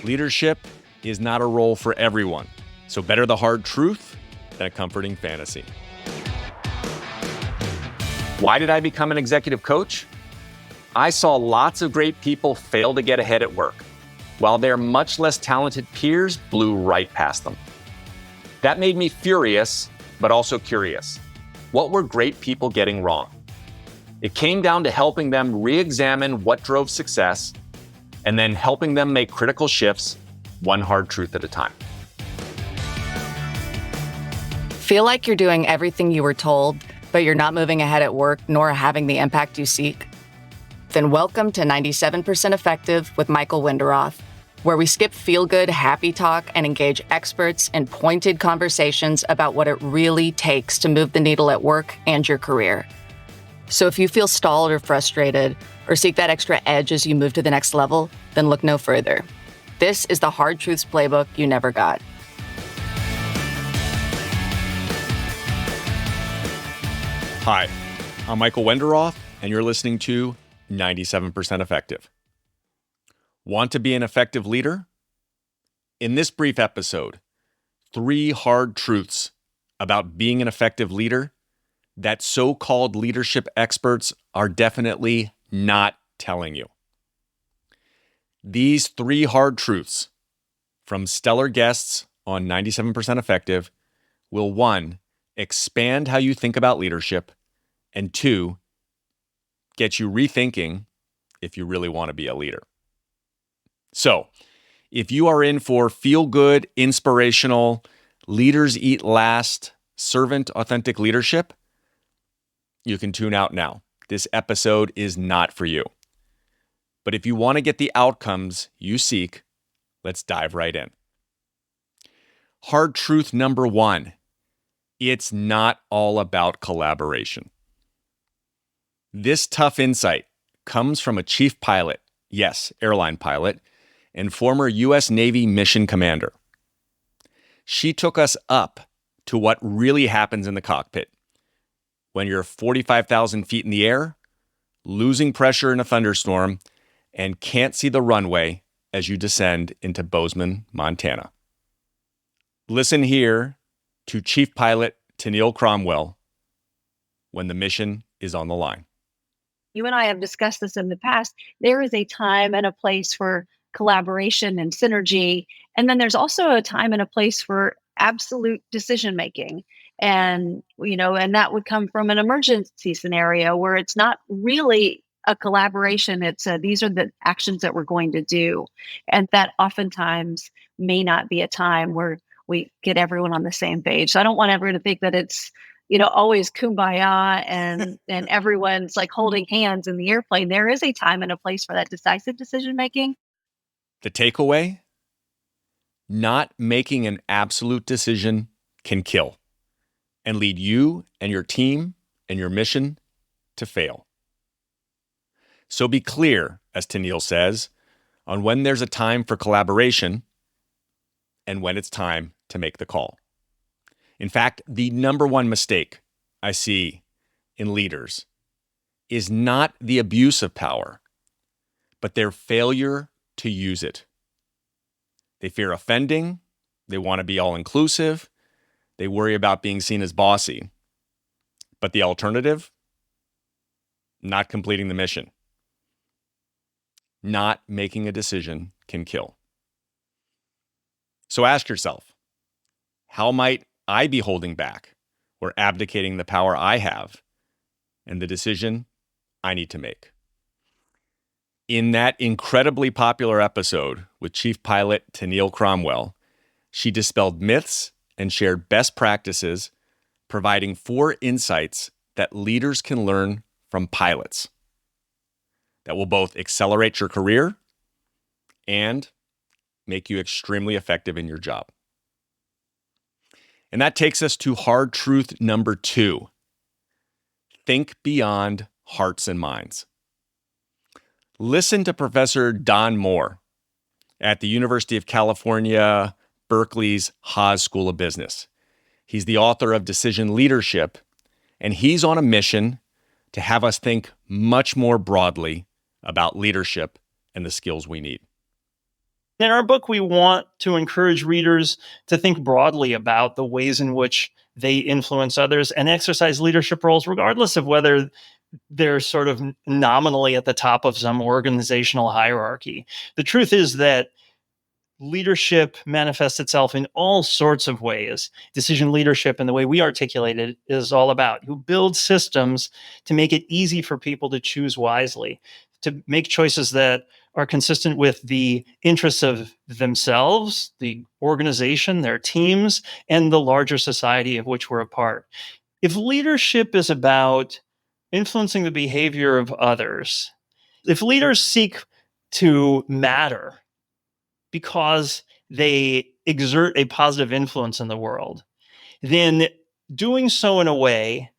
Leadership is not a role for everyone, so better the hard truth than a comforting fantasy. Why did I become an executive coach? I saw lots of great people fail to get ahead at work, while their much less talented peers blew right past them. That made me furious, but also curious. What were great people getting wrong? It came down to helping them re-examine what drove success, and then helping them make critical shifts, one hard truth at a time. Feel like you're doing everything you were told, but you're not moving ahead at work nor having the impact you seek? Then welcome to 97% Effective with Michael Winderoth, where we skip feel-good, happy talk and engage experts in pointed conversations about what it really takes to move the needle at work and your career. So if you feel stalled or frustrated, or seek that extra edge as you move to the next level, then look no further. This is the Hard Truths Playbook you never got. Hi, I'm Michael Winderoth, and you're listening to 97% Effective. Want to be an effective leader? In this brief episode, 3 hard truths about being an effective leader that so-called leadership experts are definitely not telling you. These 3 hard truths from stellar guests on 97% Effective will 1, expand how you think about leadership, and 2, get you rethinking if you really want to be a leader. So, if you are in for feel-good, inspirational, leaders eat last, servant authentic leadership, you can tune out now. This episode is not for you. But if you want to get the outcomes you seek, let's dive right in. Hard truth number 1, it's not all about collaboration. This tough insight comes from a chief pilot, yes, airline pilot, and former U.S. Navy mission commander. She took us up to what really happens in the cockpit when you're 45,000 feet in the air, losing pressure in a thunderstorm, and can't see the runway as you descend into Bozeman, Montana. Listen here to Chief Pilot Tenille Cromwell when the mission is on the line. You and I have discussed this in the past. There is a time and a place for collaboration and synergy. And then there's also a time and a place for absolute decision making. And, and that would come from an emergency scenario where it's not really a collaboration. It's these are the actions that we're going to do. And that oftentimes may not be a time where we get everyone on the same page. So I don't want everyone to think that it's, always kumbaya and everyone's like holding hands in the airplane. There is a time and a place for that decisive decision making. The takeaway? Not making an absolute decision can kill and lead you and your team and your mission to fail. So be clear, as Tenille says, on when there's a time for collaboration and when it's time to make the call. In fact, the number 1 mistake I see in leaders is not the abuse of power, but their failure to use it. They fear offending, they want to be all-inclusive, they worry about being seen as bossy. But the alternative? Not completing the mission. Not making a decision can kill. So ask yourself, how might I be holding back or abdicating the power I have and the decision I need to make? In that incredibly popular episode with Chief Pilot Tenille Cromwell, she dispelled myths and shared best practices, providing 4 insights that leaders can learn from pilots that will both accelerate your career and make you extremely effective in your job. And that takes us to hard truth number 2. Think beyond hearts and minds. Listen to Professor Don Moore at the University of California, Berkeley's Haas School of Business. He's the author of Decision Leadership, and he's on a mission to have us think much more broadly about leadership and the skills we need. In our book, we want to encourage readers to think broadly about the ways in which they influence others and exercise leadership roles, regardless of whether they're sort of nominally at the top of some organizational hierarchy. The truth is that leadership manifests itself in all sorts of ways. Decision leadership, and the way we articulate it, is all about you build systems to make it easy for people to choose wisely, to make choices that are consistent with the interests of themselves, the organization, their teams, and the larger society of which we're a part. If leadership is about influencing the behavior of others, if leaders seek to matter because they exert a positive influence in the world, then doing so in a way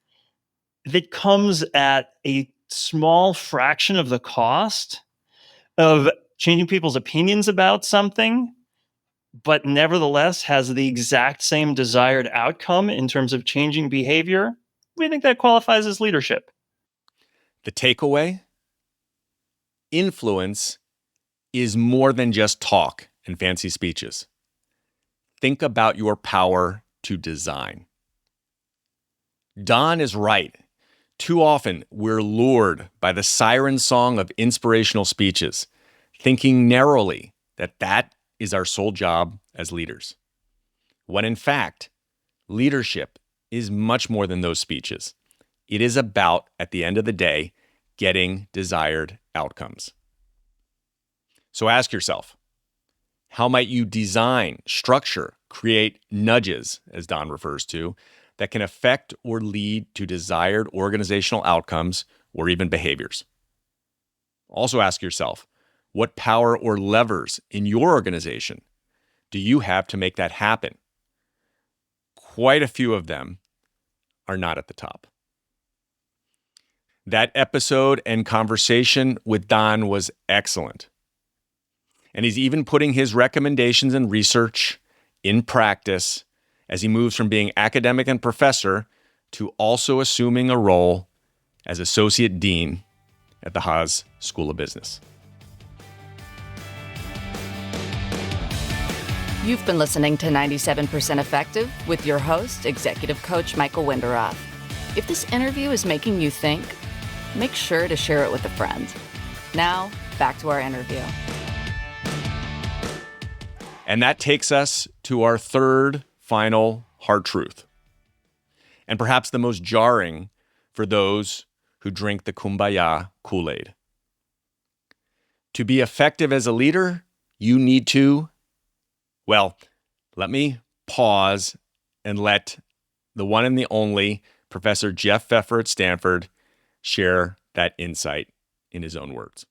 that comes at a small fraction of the cost of changing people's opinions about something, but nevertheless has the exact same desired outcome in terms of changing behavior, we think that qualifies as leadership. The takeaway: influence is more than just talk and fancy speeches. Think about your power to design. Don is right. Too often, we're lured by the siren song of inspirational speeches, thinking narrowly that that is our sole job as leaders. When in fact, leadership is much more than those speeches. It is about, at the end of the day, getting desired outcomes. So ask yourself, how might you design, structure, create nudges, as Don refers to, that can affect or lead to desired organizational outcomes or even behaviors? Also ask yourself, what power or levers in your organization do you have to make that happen? Quite a few of them are not at the top. That episode and conversation with Don was excellent. And he's even putting his recommendations and research in practice as he moves from being academic and professor to also assuming a role as associate dean at the Haas School of Business. You've been listening to 97% Effective with your host, Executive Coach Michael Winderoth. If this interview is making you think, make sure to share it with a friend. Now, back to our interview. And that takes us to our third final hard truth, and perhaps the most jarring for those who drink the kumbaya Kool-Aid. To be effective as a leader, you need to, well, let me pause and let the one and the only Professor Jeff Pfeffer at Stanford share that insight in his own words.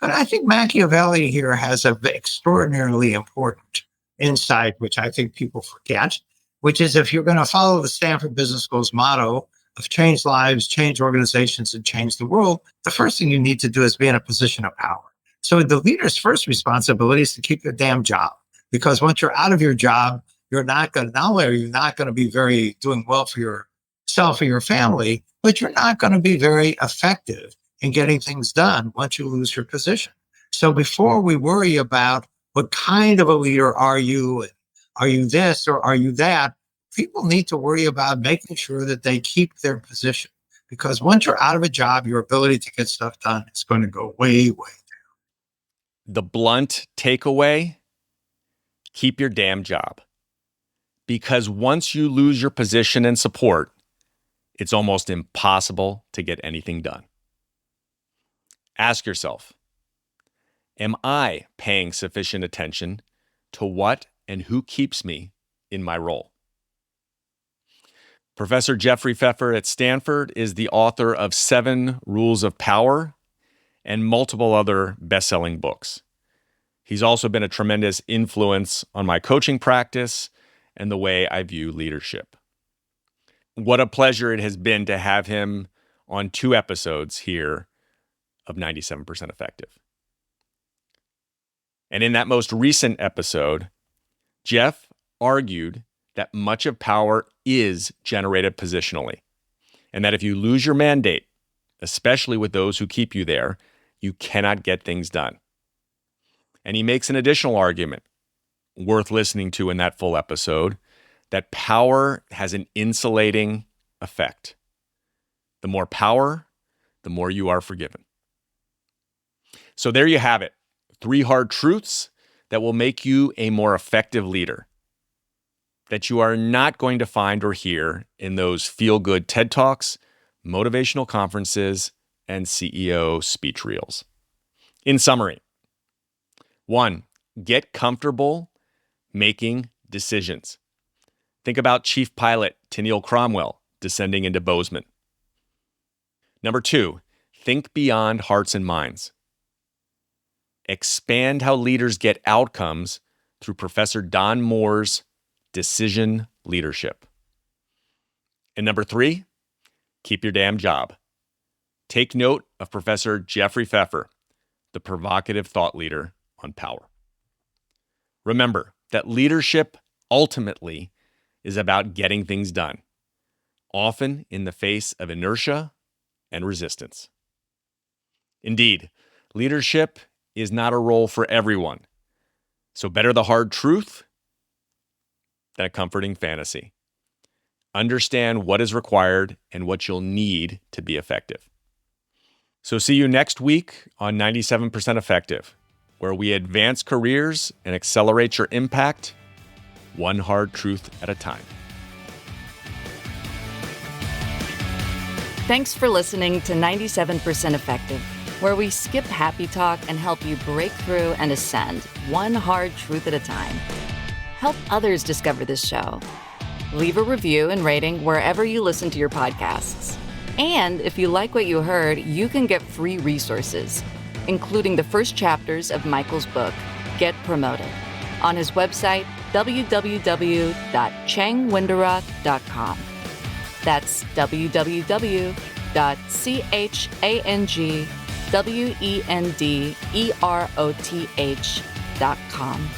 But I think Machiavelli here has an extraordinarily important insight, which I think people forget, which is if you're going to follow the Stanford Business School's motto of change lives, change organizations, and change the world, the first thing you need to do is be in a position of power. So the leader's first responsibility is to keep your damn job, because once you're out of your job, not only are you not going to be very doing well for yourself or your family, but you're not going to be very effective in getting things done once you lose your position. So before we worry about what kind of a leader are you this or are you that, people need to worry about making sure that they keep their position. Because once you're out of a job, your ability to get stuff done is going to go way, way down. The blunt takeaway: keep your damn job. Because once you lose your position and support, it's almost impossible to get anything done. Ask yourself, am I paying sufficient attention to what and who keeps me in my role? Professor Jeffrey Pfeffer at Stanford is the author of 7 Rules of Power and multiple other best-selling books. He's also been a tremendous influence on my coaching practice and the way I view leadership. What a pleasure it has been to have him on 2 episodes here of 97% Effective. And in that most recent episode, Jeff argued that much of power is generated positionally, and that if you lose your mandate, especially with those who keep you there, you cannot get things done. And he makes an additional argument worth listening to in that full episode, that power has an insulating effect. The more power, the more you are forgiven. So there you have it. 3 hard truths that will make you a more effective leader that you are not going to find or hear in those feel-good TED Talks, motivational conferences, and CEO speech reels. In summary, 1, get comfortable making decisions. Think about Chief Pilot Tenille Cromwell descending into Bozeman. Number 2, think beyond hearts and minds. Expand how leaders get outcomes through Professor Don Moore's decision leadership. And number 3, keep your damn job. Take note of Professor Jeffrey Pfeffer, the provocative thought leader on power. Remember that leadership ultimately is about getting things done, often in the face of inertia and resistance. Indeed, leadership is not a role for everyone. So better the hard truth than a comforting fantasy. Understand what is required and what you'll need to be effective. So see you next week on 97% Effective, where we advance careers and accelerate your impact one hard truth at a time. Thanks for listening to 97% Effective, where we skip happy talk and help you break through and ascend one hard truth at a time. Help others discover this show. Leave a review and rating wherever you listen to your podcasts. And if you like what you heard, you can get free resources, including the first chapters of Michael's book, Get Promoted, on his website, www.changwenderoth.com. That's www.changwenderoth.com.